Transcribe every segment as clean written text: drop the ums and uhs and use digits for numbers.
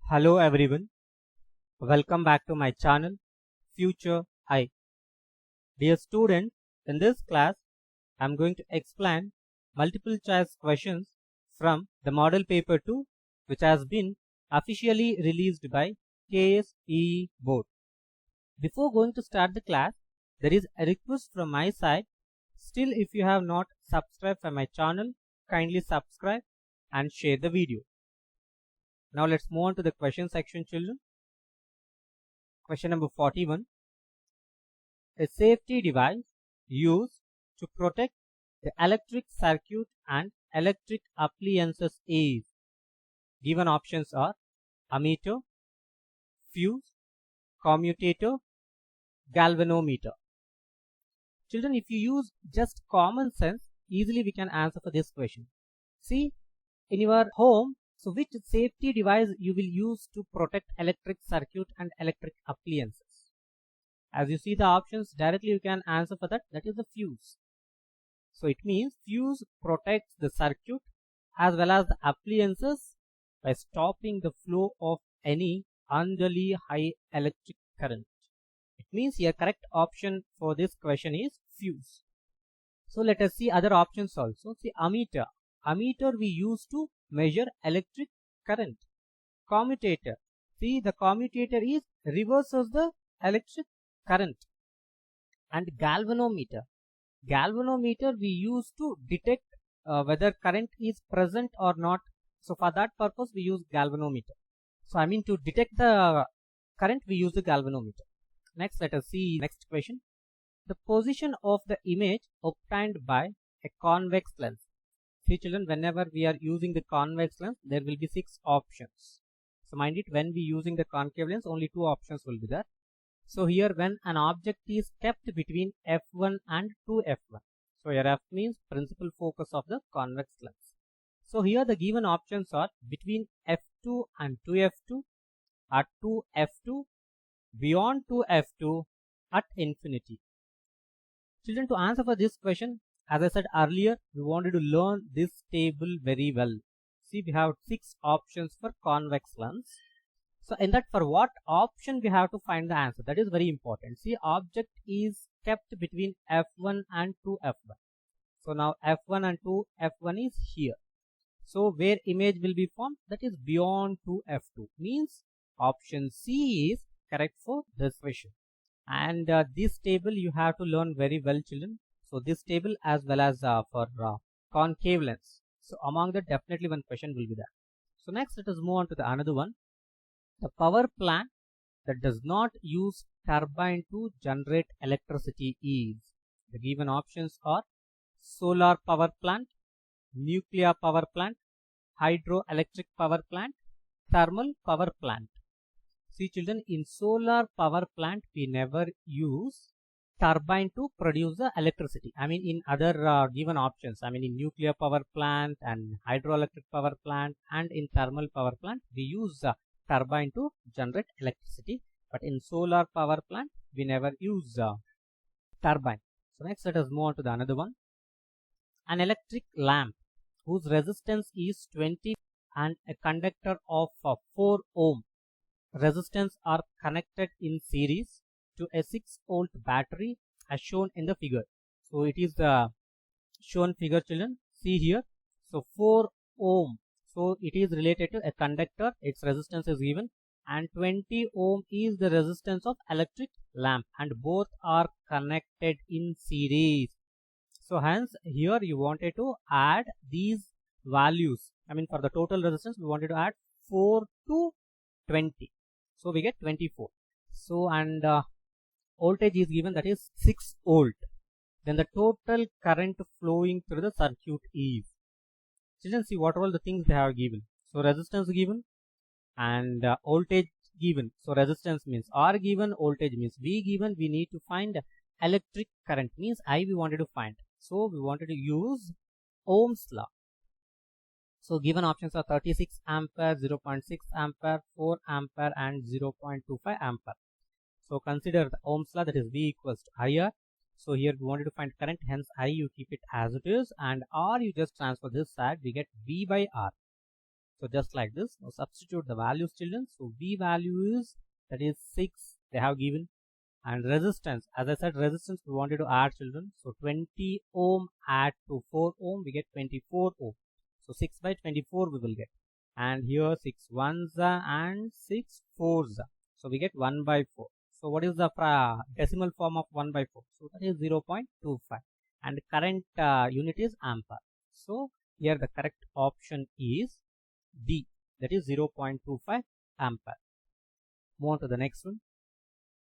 Hello everyone, welcome back to my channel Future I. Dear students, in this class I am going to explain multiple choice questions from the model paper 2 which has been officially released by KSE board. Before going to start the class, there is a request from my side. Still, if you have not subscribed to my channel, kindly subscribe and share the video. Now let's move on to the question section, children. Question number 41. A safety device used to protect the electric circuit and electric appliances is. Given options are ammeter, fuse, commutator, galvanometer. Children, if you use just common sense, easily we can answer for this question. See, in your home, so which safety device you will use to protect electric circuit and electric appliances? As you see the options, directly you can answer for that. That is the fuse. So it means fuse protects the circuit as well as the appliances by stopping the flow of any unduly high electric current. It means your correct option for this question is fuse. So let us see other options also. See ammeter. Ammeter we use to measure electric current. Commutator. See the commutator is reverses the electric current. And galvanometer. Galvanometer we use to detect whether current is present or not. So for that purpose we use galvanometer. So I mean to detect the current we use the galvanometer. Next let us see next question. The position of the image obtained by a convex lens. See children, whenever we are using the convex lens, there will be 6 options. So mind it, when we using the concave lens, only 2 options will be there. So here when an object is kept between f1 and 2f1. So here f means principal focus of the convex lens. So here the given options are between f2 and 2f2, at 2f2, beyond 2f2, at infinity. Children, to answer for this question, as I said earlier, we wanted to learn this table very well. See, we have 6 options for convex lens. So in that, for what option we have to find the answer, that is very important. See, object is kept between f1 and 2f1. So now f1 and 2f1 is here. So where image will be formed, that is beyond 2f2, means option C is correct for this question. And this table you have to learn very well, children. So this table as well as for concave lens. So among that, definitely one question will be there. So next let us move on to the another one. The power plant that does not use turbine to generate electricity is. The given options are solar power plant, nuclear power plant, hydroelectric power plant, thermal power plant. See children, in solar power plant we never use turbine to produce the electricity. I mean in other given options, I mean in nuclear power plant and hydroelectric power plant and in thermal power plant we use turbine to generate electricity, but in solar power plant we never use turbine. So next let us move on to the another one. An electric lamp whose resistance is 20 and a conductor of 4 ohm resistance are connected in series to a 6-volt battery as shown in the figure. So it is the shown figure, children. See here. So 4 ohm. So it is related to a conductor. Its resistance is given, and 20 ohm is the resistance of electric lamp, and both are connected in series. So hence here you wanted to add these values. I mean for the total resistance we wanted to add 4 to 20. So we get 24. So and voltage is given, that is 6 volt. Then the total current flowing through the circuit is. Children, see what are all the things they have given. So resistance given and voltage given. So resistance means R given, voltage means V given. We need to find electric current means I we wanted to find. So we wanted to use Ohm's law. So given options are 36 ampere, 0.6 ampere, 4 ampere and 0.25 ampere. So consider the Ohm's law, that is V equals to IR. So here we wanted to find current, hence I you keep it as it is, and R you just transfer this side, we get V by R. So just like this, now substitute the values, children. So V value is, that is 6 they have given, and resistance, as I said, resistance we wanted to add, children. So 20 ohm add to 4 ohm, we get 24 ohm. So 6 by 24 we will get, and here 6 ones and 6 fours. So we get 1 by 4. So what is the decimal form of 1 by 4? So that is 0.25, and current unit is ampere. So here the correct option is D, that is 0.25 ampere. Move on to the next one.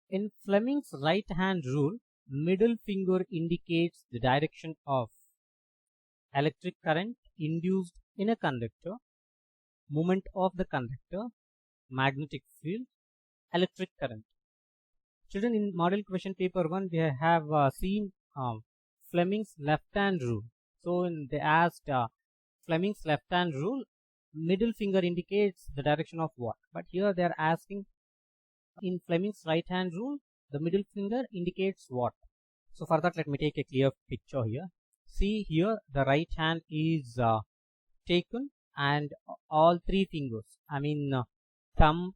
In Fleming's right hand rule, middle finger indicates the direction of electric current induced in a conductor, movement of the conductor, magnetic field, electric current. Children, in model question paper 1 we have seen Fleming's left hand rule. So they asked Fleming's left hand rule, middle finger indicates the direction of what? But here they are asking, in Fleming's right hand rule, the middle finger indicates what? So for that, let me take a clear picture here. See here, the right hand is taken, and all three fingers, I mean thumb,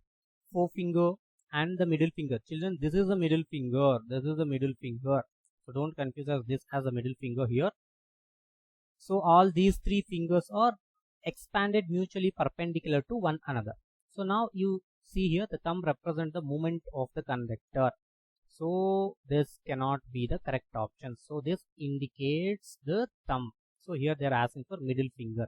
forefinger and the middle finger. Children, this is the middle finger, this is the middle finger. So don't confuse this as a middle finger here. So all these three fingers are expanded mutually perpendicular to one another. So now you see here the thumb represents the movement of the conductor. So this cannot be the correct option. So this indicates the thumb. So here they are asking for middle finger.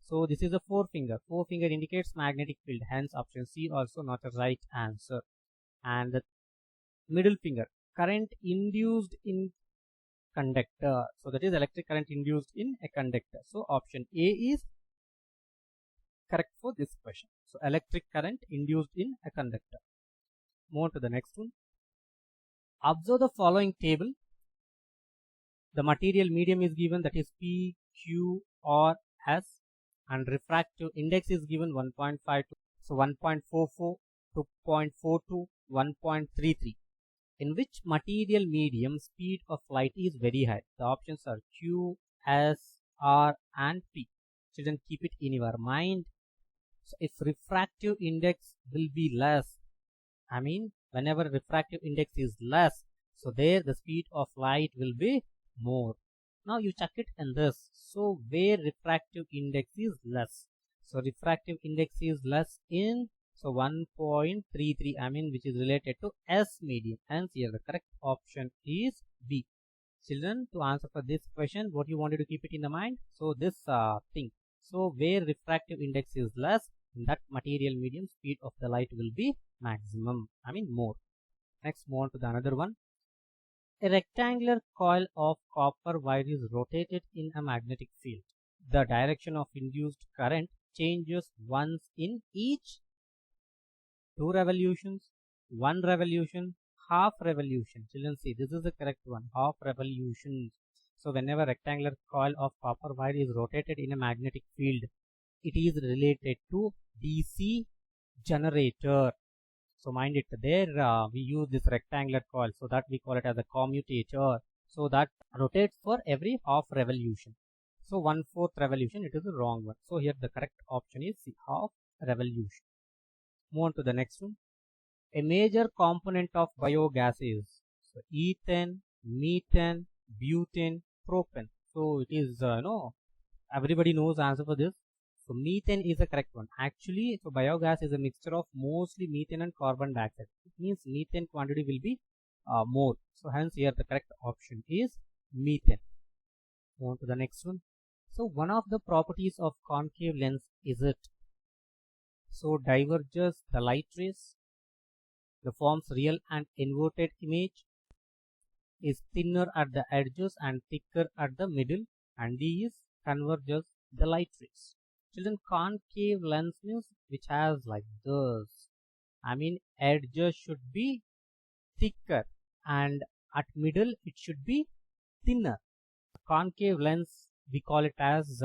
So this is a forefinger. Forefinger indicates magnetic field. Hence option C also not a right answer. And the middle finger, current induced in conductor. So that is electric current induced in a conductor. So option A is correct for this question. So electric current induced in a conductor. Move on to the next one. Observe the following table. The material medium is given, that is P, Q, or S, and refractive index is given 1.52, so 1.44, 2.42, 1.33. In which material medium speed of light is very high? The options are Q, S, R, and P. Children, keep it in your mind. So if refractive index will be less, I mean whenever refractive index is less, so there the speed of light will be more. Now you check it in this. So where refractive index is less, so refractive index is less in, so 1.33, I mean which is related to S medium. Hence here the correct option is B. Children, to answer for this question, what you wanted to keep it in the mind, so this thing. So where refractive index is less, in that material medium speed of the light will be maximum, I mean more. Next, move on to the another one. A rectangular coil of copper wire is rotated in a magnetic field. The direction of induced current changes once in each 2 revolutions, 1 revolution, half revolution. Children, see, this is the correct one, half revolutions. So whenever rectangular coil of copper wire is rotated in a magnetic field, it is related to DC generator. So mind it, there we use this rectangular coil, so that we call it as a commutator. So that rotates for every half revolution. So 1/4 revolution, it is the wrong one. So here the correct option is C, half revolution. Move on to the next one. A major component of biogas is, so ethane, methane, butane, propane. So it is everybody knows the answer for this. So methane is the correct one. Actually, so biogas is a mixture of mostly methane and carbon dioxide. It means methane quantity will be more. So hence here the correct option is methane. Move on to the next one. So one of the properties of concave lens is it, so diverges the light rays, the forms real and inverted image, is thinner at the edges and thicker at the middle, and D is converges the light rays. Children, concave lens means which has like this, I mean edges should be thicker and at middle it should be thinner. Concave lens we call it as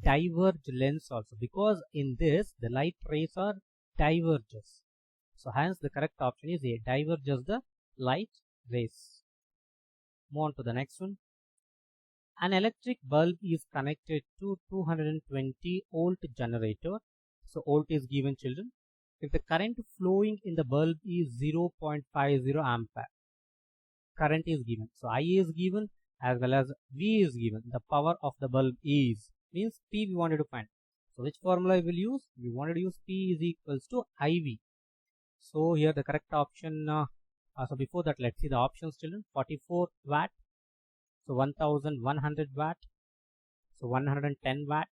diverge lens also, because in this the light rays are diverges. So hence the correct option is A, diverges the light rays. Move on to the next one. An electric bulb is connected to 220 volt generator. So volt is given, children. If the current flowing in the bulb is 0.50 ampere, current is given. So I is given as well as V is given. The power of the bulb is, means P we wanted to find. So which formula we will use? We wanted to use P is equals to IV. So here the correct option, so before that let's see the options, children. 44 watt, so 1100 watt, so 110 watt,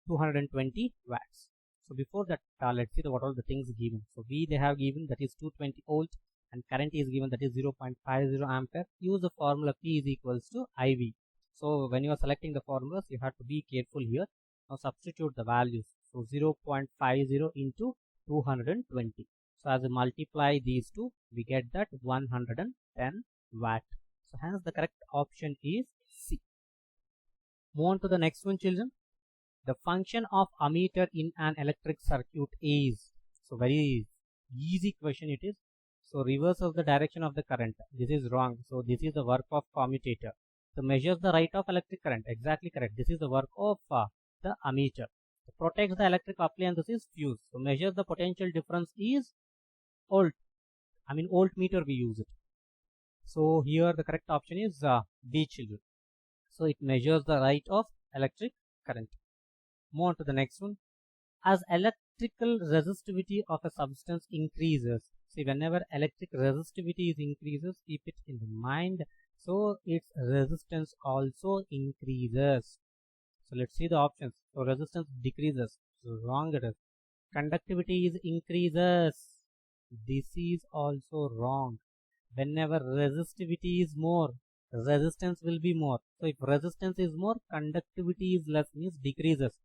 220 watts. So before that let's see what all the things given. So V they have given, that is 220 volt, and current is given, that is 0.50 ampere. Use the formula P is equals to IV. So when you are selecting the formulas, you have to be careful here. Now substitute the values. So 0.50 into 220. So as we multiply these two, we get that 110 watt. So hence the correct option is C. Move on to the next one, children. The function of ammeter in an electric circuit is, so very easy question it is. So reverse of the direction of the current, this is wrong. So this is the work of commutator. So measures the rate of electric current, exactly correct. This is the work of the ammeter. So protects the electric appliances is fuse. So measures the potential difference is volt. Voltmeter we use it. So here the correct option is D, children. So it measures the rate of electric current. Move on to the next one. As electrical resistivity of a substance increases, see, whenever electric resistivity is increases, keep it in the mind, so its resistance also increases. So let's see the options. So resistance decreases, so wrong it is. Conductivity is increases, this is also wrong. Whenever resistivity is more, resistance will be more. So if resistance is more, conductivity is less, means decreases.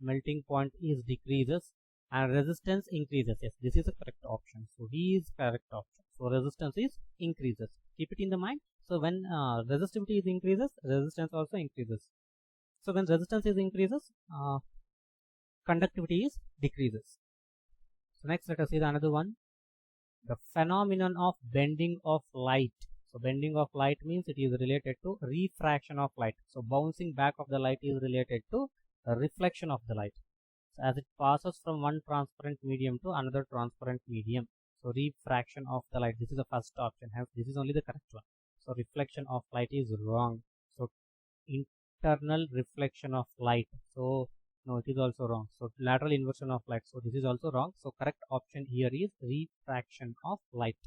Melting point is decreases and resistance increases. Yes, this is the correct option. So D is correct option. So resistance is increases. Keep it in the mind. So when resistivity is increases, resistance also increases. So when resistance is increases, conductivity is decreases. So next let us see the another one. The phenomenon of bending of light. So bending of light means it is related to refraction of light. So bouncing back of the light is related to a reflection of the light. So as it passes from one transparent medium to another transparent medium. So refraction of the light, this is the first option. Hence this is only the correct one. So reflection of light is wrong. So internal reflection of light. So no, it is also wrong. So lateral inversion of light. So this is also wrong. So correct option here is refraction of light.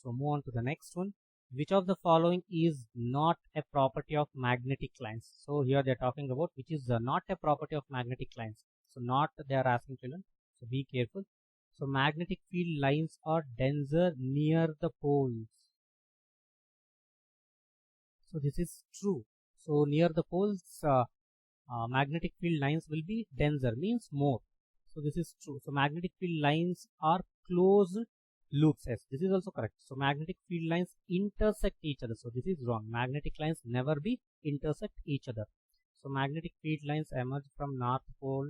So move on to the next one. Which of the following is not a property of magnetic lines? So here they are talking about which is not a property of magnetic lines. So not they are asking, children. So be careful. So magnetic field lines are denser near the poles. So this is true. So near the poles, magnetic field lines will be denser, means more. So this is true. So magnetic field lines are closed loops. Yes, this is also correct. So magnetic field lines intersect each other. So this is wrong. Magnetic lines never be intersect each other. So magnetic field lines emerge from north pole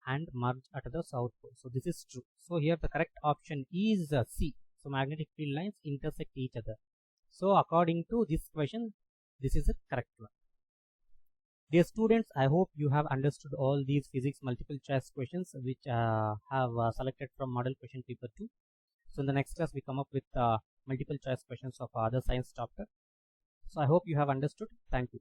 and merge at the south pole. So this is true. So here the correct option is C. So magnetic field lines intersect each other. So according to this question, this is the correct one. Dear students, I hope you have understood all these physics multiple choice questions which have selected from model question paper 2. So in the next class we come up with multiple choice questions of other science chapter. So I hope you have understood. Thank you.